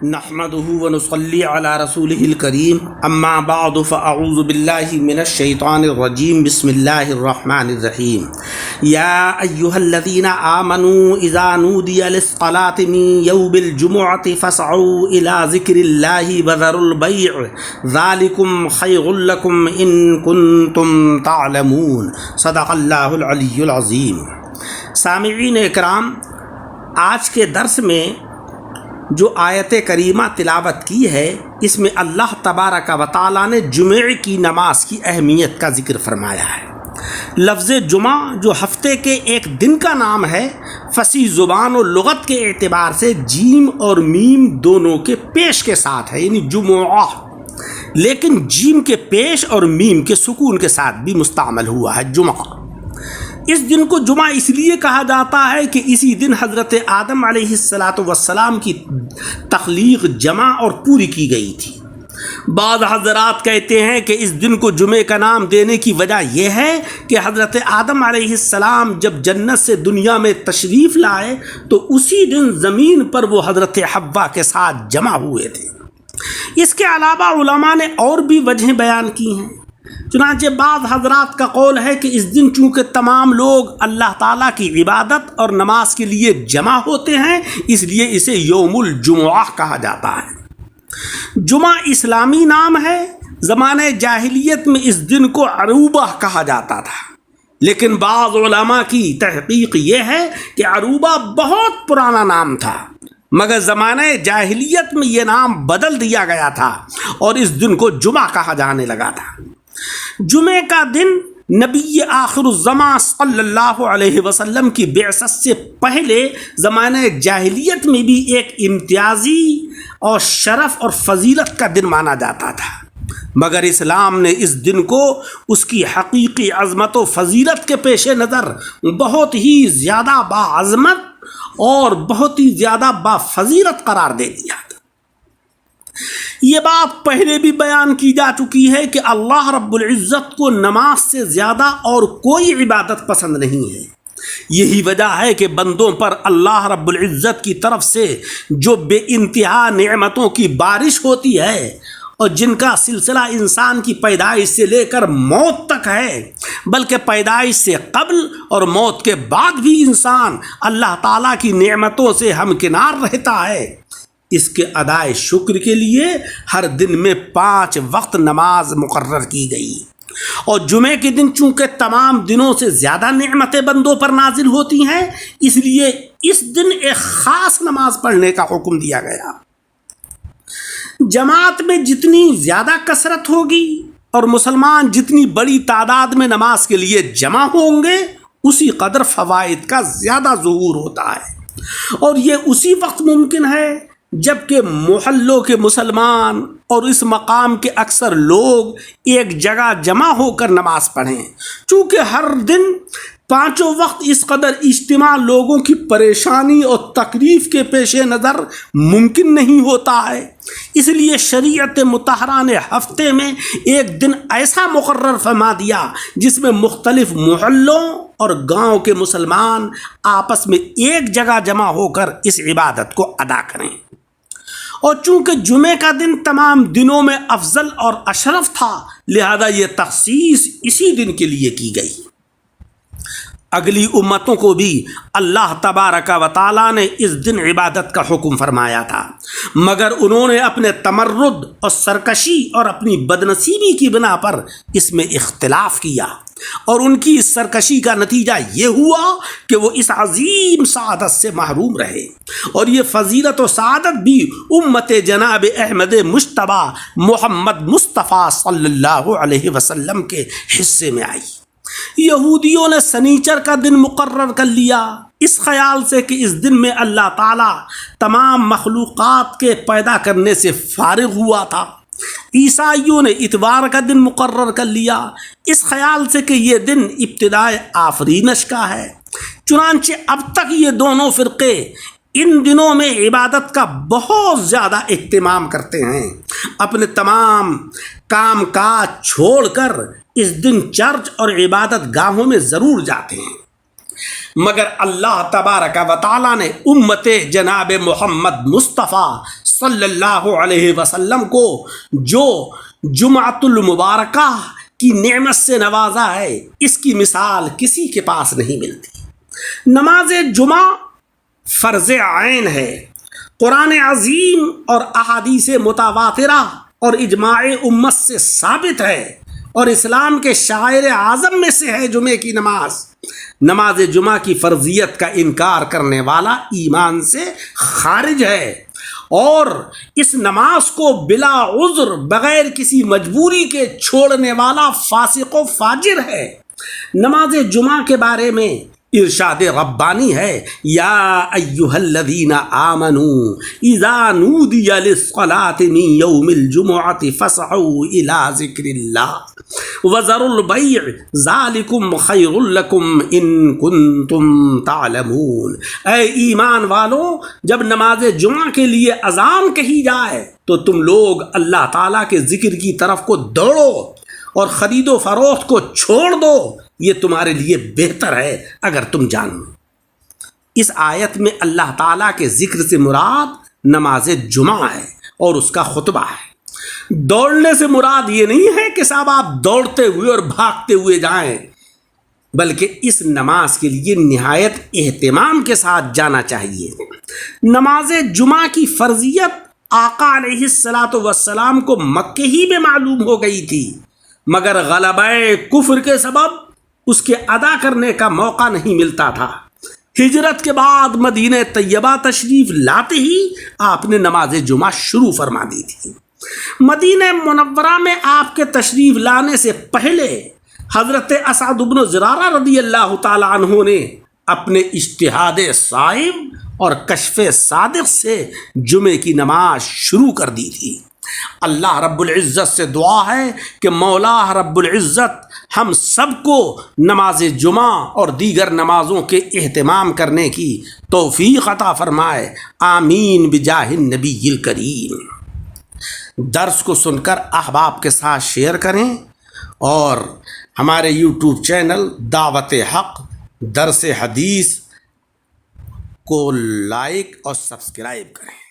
نحمده ونصلي على رسوله الكريم اما بعد فاعوذ بالله من الشيطان الرجيم بسم الله الرحمن الرحيم يا ايها الذين امنوا اذا نودي للصلاة من يوم الجمعة فاسعوا الى ذكر الله وذروا البيع ذلكم خير لكم ان كنتم تعلمون صدق الله العلي العظيم۔ سامعین اکرام، آج کے درس میں جو آیت کریمہ تلاوت کی ہے اس میں اللہ تبارک و تعالیٰ نے جمعے کی نماز کی اہمیت کا ذکر فرمایا ہے۔ لفظ جمعہ جو ہفتے کے ایک دن کا نام ہے، فصیح زبان و لغت کے اعتبار سے جیم اور میم دونوں کے پیش کے ساتھ ہے، یعنی جمعہ، لیکن جیم کے پیش اور میم کے سکون کے ساتھ بھی مستعمل ہوا ہے جمعہ۔ اس دن کو جمعہ اس لیے کہا جاتا ہے کہ اسی دن حضرت آدم علیہ السلام کی تخلیق جمع اور پوری کی گئی تھی۔ بعض حضرات کہتے ہیں کہ اس دن کو جمعے کا نام دینے کی وجہ یہ ہے کہ حضرت آدم علیہ السلام جب جنت سے دنیا میں تشریف لائے تو اسی دن زمین پر وہ حضرت حوا کے ساتھ جمع ہوئے تھے۔ اس کے علاوہ علماء نے اور بھی وجہیں بیان کی ہیں۔ چنانچہ بعض حضرات کا قول ہے کہ اس دن چونکہ تمام لوگ اللہ تعالیٰ کی عبادت اور نماز کے لیے جمع ہوتے ہیں، اس لیے اسے یوم الجمعہ کہا جاتا ہے۔ جمعہ اسلامی نام ہے۔ زمانہ جاہلیت میں اس دن کو عروبہ کہا جاتا تھا، لیکن بعض علماء کی تحقیق یہ ہے کہ عروبہ بہت پرانا نام تھا، مگر زمانہ جاہلیت میں یہ نام بدل دیا گیا تھا اور اس دن کو جمعہ کہا جانے لگا تھا۔ جمعے کا دن نبی آخر الزمان صلی اللہ علیہ وسلم کی بعثت سے پہلے زمانہ جاہلیت میں بھی ایک امتیازی اور شرف اور فضیلت کا دن مانا جاتا تھا، مگر اسلام نے اس دن کو اس کی حقیقی عظمت و فضیلت کے پیش نظر بہت ہی زیادہ باعظمت اور بہت ہی زیادہ بافضیلت قرار دے دیا۔ یہ بات پہلے بھی بیان کی جا چکی ہے کہ اللہ رب العزت کو نماز سے زیادہ اور کوئی عبادت پسند نہیں ہے۔ یہی وجہ ہے کہ بندوں پر اللہ رب العزت کی طرف سے جو بے انتہا نعمتوں کی بارش ہوتی ہے اور جن کا سلسلہ انسان کی پیدائش سے لے کر موت تک ہے، بلکہ پیدائش سے قبل اور موت کے بعد بھی انسان اللہ تعالیٰ کی نعمتوں سے ہمکنار رہتا ہے، اس کے ادائے شکر کے لیے ہر دن میں 5 وقت نماز مقرر کی گئی۔ اور جمعے کے دن چونکہ تمام دنوں سے زیادہ نعمتیں بندوں پر نازل ہوتی ہیں، اس لیے اس دن ایک خاص نماز پڑھنے کا حکم دیا گیا۔ جماعت میں جتنی زیادہ کثرت ہوگی اور مسلمان جتنی بڑی تعداد میں نماز کے لیے جمع ہوں گے، اسی قدر فوائد کا زیادہ ظہور ہوتا ہے، اور یہ اسی وقت ممکن ہے جبکہ محلوں کے مسلمان اور اس مقام کے اکثر لوگ ایک جگہ جمع ہو کر نماز پڑھیں۔ چونکہ ہر دن 5 وقت اس قدر اجتماع لوگوں کی پریشانی اور تکلیف کے پیش نظر ممکن نہیں ہوتا ہے، اس لیے شریعت مطہرہ نے ہفتے میں ایک دن ایسا مقرر فرما دیا جس میں مختلف محلوں اور گاؤں کے مسلمان آپس میں ایک جگہ جمع ہو کر اس عبادت کو ادا کریں۔ اور چونکہ جمعے کا دن تمام دنوں میں افضل اور اشرف تھا، لہذا یہ تخصیص اسی دن کے لیے کی گئی۔ اگلی امتوں کو بھی اللہ تبارک و تعالیٰ نے اس دن عبادت کا حکم فرمایا تھا، مگر انہوں نے اپنے تمرد اور سرکشی اور اپنی بدنصیبی کی بنا پر اس میں اختلاف کیا، اور ان کی اس سرکشی کا نتیجہ یہ ہوا کہ وہ اس عظیم سعادت سے محروم رہے، اور یہ فضیلت و سعادت بھی امت جناب احمد مجتبی محمد مصطفیٰ صلی اللہ علیہ وسلم کے حصے میں آئی۔ یہودیوں نے سنیچر کا دن مقرر کر لیا، اس خیال سے کہ اس دن میں اللہ تعالیٰ تمام مخلوقات کے پیدا کرنے سے فارغ ہوا تھا۔ عیسائیوں نے اتوار کا دن مقرر کر لیا، اس خیال سے کہ یہ دن ابتدائے آفرینش کا ہے۔ چنانچہ اب تک یہ دونوں فرقے ان دنوں میں عبادت کا بہت زیادہ اہتمام کرتے ہیں، اپنے تمام کام کاج چھوڑ کر اس دن چرچ اور عبادت گاہوں میں ضرور جاتے ہیں، مگر اللہ تبارک و تعالیٰ نے امت جناب محمد مصطفیٰ صلی اللہ علیہ وسلم کو جو جمعۃ المبارکہ کی نعمت سے نوازا ہے، اس کی مثال کسی کے پاس نہیں ملتی۔ نماز جمعہ فرض عین ہے، قرآن عظیم اور احادیث متواترہ اور اجماع امت سے ثابت ہے، اور اسلام کے شعائر اعظم میں سے ہے جمعے کی نماز۔ نماز جمعہ کی فرضیت کا انکار کرنے والا ایمان سے خارج ہے، اور اس نماز کو بلا عذر بغیر کسی مجبوری کے چھوڑنے والا فاسق و فاجر ہے۔ نماز جمعہ کے بارے میں ارشاد ربانی ہے، یا ایھا الذین آمنوا اذا نودی للصلاۃ من یوم الجمعۃ فاسعوا الی ذکر اللہ وذروا البیع ذالکم خیر لکم ان کنتم تعلمون۔ اے ایمان والوں، جب نماز جمعہ کے لیے اذان کہی جائے تو تم لوگ اللہ تعالیٰ کے ذکر کی طرف کو دوڑو اور خرید و فروخت کو چھوڑ دو، یہ تمہارے لیے بہتر ہے اگر تم جانو۔ اس آیت میں اللہ تعالیٰ کے ذکر سے مراد نماز جمعہ ہے اور اس کا خطبہ ہے۔ دوڑنے سے مراد یہ نہیں ہے کہ صاحب آپ دوڑتے ہوئے اور بھاگتے ہوئے جائیں، بلکہ اس نماز کے لیے نہایت اہتمام کے ساتھ جانا چاہیے۔ نماز جمعہ کی فرضیت آقا علیہ الصلاۃ والسلام کو مکے ہی میں معلوم ہو گئی تھی، مگر غلبہ کفر کے سبب اس کے ادا کرنے کا موقع نہیں ملتا تھا۔ ہجرت کے بعد مدینہ طیبہ تشریف لاتے ہی آپ نے نماز جمعہ شروع فرما دی تھی۔ مدینہ منورہ میں آپ کے تشریف لانے سے پہلے حضرت اسعد بن زرارہ رضی اللہ تعالی عنہ نے اپنے اجتہاد صائب اور کشف صادق سے جمعے کی نماز شروع کر دی تھی۔ اللہ رب العزت سے دعا ہے کہ مولا رب العزت ہم سب کو نماز جمعہ اور دیگر نمازوں کے اہتمام کرنے کی توفیق عطا فرمائے، آمین بجاہ النبی الکریم۔ درس کو سن کر احباب کے ساتھ شیئر کریں اور ہمارے یوٹیوب چینل دعوت حق درس حدیث کو لائک اور سبسکرائب کریں۔